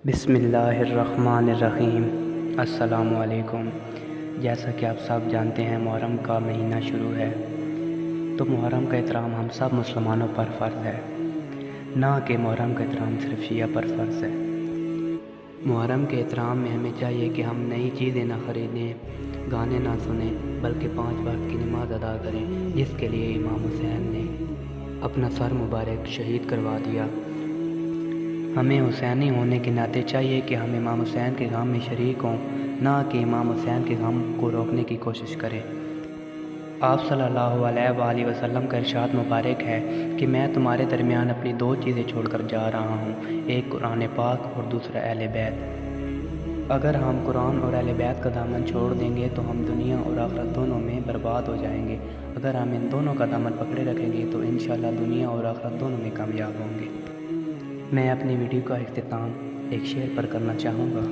بسم اللہ الرحمن الرحیم۔ السلام علیکم۔ جیسا کہ آپ سب جانتے ہیں محرم کا مہینہ شروع ہے، تو محرم کا احترام ہم سب مسلمانوں پر فرض ہے، نہ کہ محرم کا احترام صرف شیعہ پر فرض ہے۔ محرم کے احترام میں ہمیں چاہیے کہ ہم نئی چیزیں نہ خریدیں، گانے نہ سنیں، بلکہ 5 وقت کی نماز ادا کریں، جس کے لیے امام حسین نے اپنا سر مبارک شہید کروا دیا۔ ہمیں حسینی ہونے کے ناطے چاہیے کہ ہم امام حسین کے غم میں شریک ہوں، نہ کہ امام حسین کے غم کو روکنے کی کوشش کریں۔ آپ صلی اللہ علیہ وآلہ وسلم کا ارشاد مبارک ہے کہ میں تمہارے درمیان اپنی 2 چیزیں چھوڑ کر جا رہا ہوں، ایک قرآن پاک اور دوسرا اہل بیت۔ اگر ہم قرآن اور اہل بیت کا دامن چھوڑ دیں گے تو ہم دنیا اور آخرت دونوں میں برباد ہو جائیں گے۔ اگر ہم ان دونوں کا دامن پکڑے رکھیں گے تو انشاءاللہ دنیا اور آخرت دونوں میں کامیاب ہوں گے۔ میں اپنی ویڈیو کا اختتام ایک شعر پر کرنا چاہوں گا۔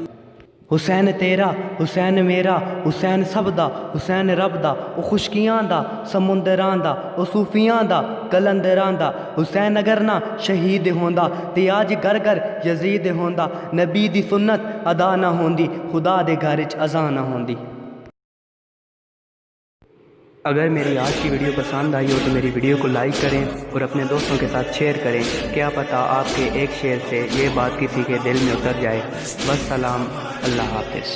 حسین تیرا، حسین میرا، حسین سب دا، حسین رب دا، او خشکیاں دا، سمندراں دا، او صوفیاں دا، کلندراں دا۔ حسین اگر نہ شہید ہوندا تے آج گھر گھر یزید ہوندا، نبی دی سنت ادا نہ ہوندی، خدا دے گھر وچ اذان نہ ہوندی۔ اگر میری آج کی ویڈیو پسند آئی ہو تو میری ویڈیو کو لائک کریں اور اپنے دوستوں کے ساتھ شیئر کریں، کیا پتہ آپ کے ایک شیئر سے یہ بات کسی کے دل میں اتر جائے۔ والسلام، اللہ حافظ۔